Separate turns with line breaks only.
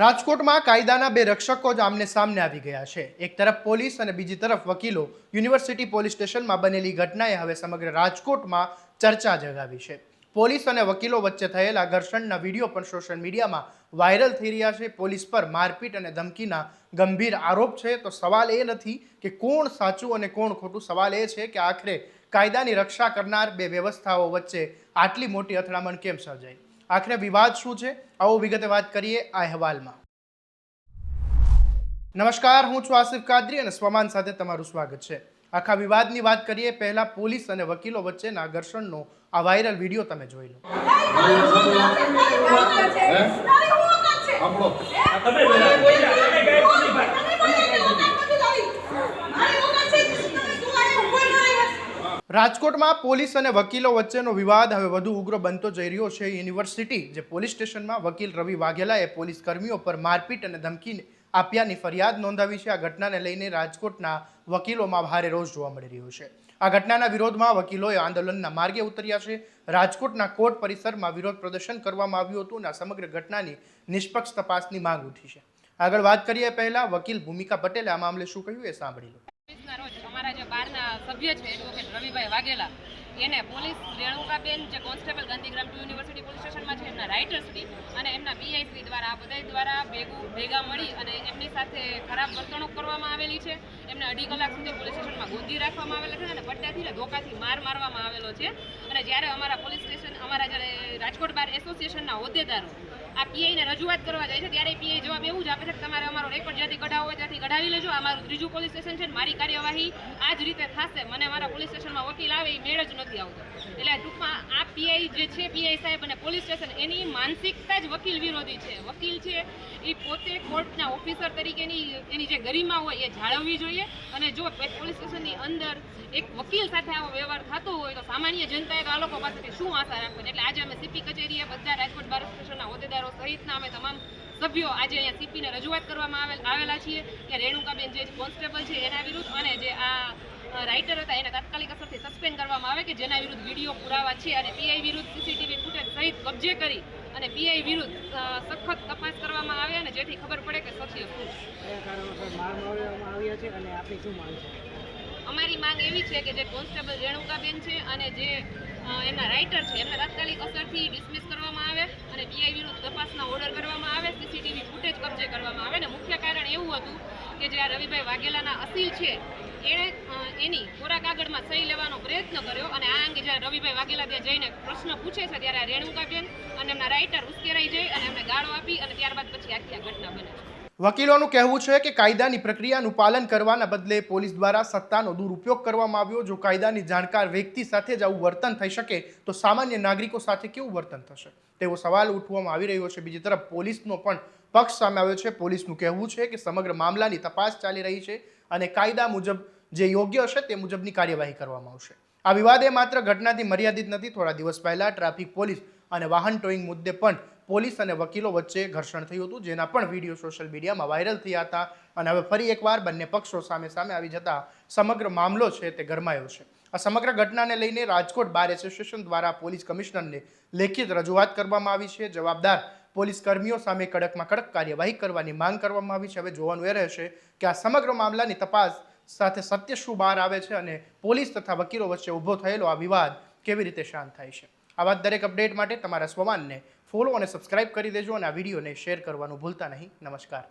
રાજકોટમાં કાયદાના બે રક્ષકો જ આમને સામને આવી ગયા છે। એક તરફ પોલીસ અને બીજી તરફ વકીલો। યુનિવર્સિટી પોલીસ સ્ટેશનમાં બનેલી ઘટનાએ હવે સમગ્ર રાજકોટમાં ચર્ચા જગાવી છે। પોલીસ અને વકીલો વચ્ચે થયેલા ઘર્ષણના વિડીયો પણ સોશિયલ મીડિયામાં વાયરલ થઈ રહ્યા છે। પોલીસ પર મારપીટ અને ધમકીના ગંભીર આરોપ છે। તો સવાલ એ નથી કે કોણ સાચું અને કોણ ખોટું, સવાલ એ છે કે આખરે કાયદાની રક્ષા કરનાર બે વ્યવસ્થાઓ વચ્ચે આટલી મોટી અથડામણ કેમ સર્જાઈ? આખરે વિવાદ શું છે, આવો વિગતે વાત કરીએ આ અહેવાલમાં। નમસ્કાર, હું છું આસિફ કાદરી અને સ્વમાન સાથે તમારું સ્વાગત છે। આખા વિવાદની વાત કરીએ પહેલા પોલીસ અને વકીલો વચ્ચેના ઘર્ષણનો આ વાયરલ વિડીયો તમે જોઈ લો। રાજકોટમાં પોલીસ અને વકીલો વચ્ચેનો વિવાદ હવે વધુ ઉગ્ર બનતો જઈ રહ્યો છે। યુનિવર્સિટી જે પોલીસ સ્ટેશનમાં વકીલ રવિ વાઘેલાએ પોલીસ કર્મીઓ પર મારપીટ અને ધમકી આપ્યાની ફરિયાદ નોંધાવી છે। આ ઘટનાને લઈને રાજકોટના વકીલોમાં ભારે રોષ જોવા મળી રહ્યો છે। આ ઘટનાના વિરોધમાં વકીલોએ આંદોલનના માર્ગે ઉતર્યા છે। રાજકોટના કોર્ટ પરિસરમાં વિરોધ પ્રદર્શન કરવામાં આવ્યું હતું અને આ સમગ્ર ઘટનાની નિષ્પક્ષ તપાસની માંગ ઉઠી છે। આગળ વાત કરીએ પહેલા વકીલ ભૂમિકા પટેલે આ મામલે શું કહ્યું એ સાંભળી લો।
અમારા જે બારના સભ્ય છે એડવોકેટ રવિભાઈ વાઘેલા એને પોલીસ રેણુકાબેન જે constable Gandhigram to university police સ્ટેશનમાં છે એમના રાઇટરશ્રી અને એમના પીઆઈશ્રી દ્વારા આ બધા દ્વારા ભેગા મળી અને એમની સાથે ખરાબ વર્તણૂક કરવામાં આવેલી છે। એમને 2.5 કલાક સુધી પોલીસ સ્ટેશનમાં ગોંધી રાખવામાં આવેલા છે અને પટ્ટાથી ને ધોકાથી મારવામાં આવેલો છે। અને જ્યારે અમારા પોલીસ સ્ટેશન અમારા જ્યારે રાજકોટ બાર એસોસિએશનના હોદ્દેદારો આ પીઆઈને રજૂઆત કરવા જાય છે ત્યારે પીઆઈ જવાબ એવું જ આપે છે કે તમારે અમારો રેકોર્ડ જ્યાંથી કઢાવવો હોય ત્યાંથી કઢાવી લેજો, આ મારું 3જું પોલીસ સ્ટેશન છે, મારી કાર્યવાહી આ જ રીતે થશે, મને મારા પોલીસ સ્ટેશનમાં વકીલ આવે એ મેળ જ નથી આવતો। એટલે ટૂંકમાં આ પીઆઈ જે છે, પીઆઈ સાહેબ અને પોલીસ સ્ટેશન એની માનસિકતા જ વકીલ વિરોધી છે। વકીલ છે એ પોતે કોર્ટના ઓફિસર તરીકેની એની જે ગરિમા હોય એ જાળવવી જોઈએ અને જો પોલીસ સ્ટેશનની અંદર એક વકીલ સાથે આવો વ્યવહાર થતો હોય તો સામાન્ય જનતાએ તો આ લોકો પાસેથી શું આશા રાખવાની? એટલે આજે અમે સીપી કચેરીએ બધા રાજકોટ બાર સ્ટેશનના હોદ્દેદારો સહિતના અમે તમામ સભ્યો આજે અહીંયા સીપીને રજૂઆત કરવામાં આવેલા છીએ કે રેણુકાબેન જે કોન્સ્ટેબલ છે એના વિરુદ્ધ અને જે આ રાઇટર હતા એને તાત્કાલિક અસરથી સસ્પેન્ડ કરવામાં આવે કે જેના વિરુદ્ધ વિડીયો પુરાવા છે અને પીઆઈ વિરુદ્ધ સીસીટીવી ફૂટેજ સહિત કબજે કરી અને પીઆઈ વિરુદ્ધ સખત તપાસ કરવામાં આવે અને જેથી ખબર પડે કે સત્ય શું છે। અમારી માંગ એવી છે કે જે કોન્સ્ટેબલ રેણુકાબેન છે અને જે એમના રાઇટર છે એમને તાત્કાલિક અસરથી ડિસમિસ કરવામાં આવે અને પીઆઈ વિરુદ્ધ તપાસના ઓર્ડર કરવામાં આવે, સીસીટીવી ફૂટેજ કબજે કરવામાં આવે। અને મુખ્ય કારણ એવું હતું કે જે આ રવિભાઈ વાઘેલાના અસીલ છે એણે એની કોરા કાગળમાં સહી લેવાનો પ્રયત્ન કર્યો અને આ અંગે જ્યારે રવિભાઈ વાઘેલા ત્યાં જઈને પ્રશ્ન પૂછે છે ત્યારે આ રેણુકાબેન અને એમના રાઇટર ઉશ્કેરાઈ જાય અને એમને ગાળો આપી અને ત્યારબાદ પછી આખી આ ઘટના બને છે।
વકીલોનું કહેવું છે કે કાયદાની પ્રક્રિયાનું પાલન કરવાના બદલે પોલીસ દ્વારા સત્તાનો દુરુપયોગ કરવામાં આવ્યો। જો કાયદાની જાણકાર વ્યક્તિ સાથે જ આવું વર્તન થઈ શકે તો સામાન્ય નાગરિકો સાથે કેવું વર્તન થશે તેવો સવાલ ઉઠવામાં આવી રહ્યો છે। બીજી તરફ પોલીસનો પણ પક્ષ સામે આવ્યો છે। પોલીસનું કહેવું છે કે સમગ્ર મામલાની તપાસ ચાલી રહી છે અને કાયદા મુજબ જે યોગ્ય હશે તે મુજબની કાર્યવાહી કરવામાં આવશે। આ વિવાદ એ માત્ર ઘટનાથી મર્યાદિત નથી। થોડા દિવસ પહેલા ટ્રાફિક પોલીસ અને વાહન ટોઈંગ મુદ્દે પણ પોલીસ અને વકીલો વચ્ચે ઘર્ષણ થયું હતું, જેના પણ વિડીયો સોશિયલ મીડિયામાં વાયરલ થયા હતા અને હવે ફરી એકવાર બંને પક્ષો સામે આવી જતા સમગ્ર મામલો છે તે ગરમાયો છે। આ સમગ્ર ઘટનાને લઈને રાજકોટ બાર એસોસિએશન દ્વારા પોલીસ કમિશનરને લેખિત રજૂઆત કરવામાં આવી છે। જવાબદાર પોલીસ કર્મીઓ સામે કડકમાં કડક કાર્યવાહી કરવાની માંગ કરવામાં આવી છે। હવે જોવાનું એ રહેશે કે આ સમગ્ર મામલાની તપાસ સાથે સત્ય શું બહાર આવે છે અને પોલીસ તથા વકીલો વચ્ચે ઊભો થયેલો આ વિવાદ કેવી રીતે શાંત થાય છે। આવા દરેક અપડેટ માટે તમારા સ્વમાનને ફોલો અને સબસ્ક્રાઇબ કરી દેજો અને આ વિડીયોને શેર કરવાનું ભૂલતા નહીં। નમસ્કાર।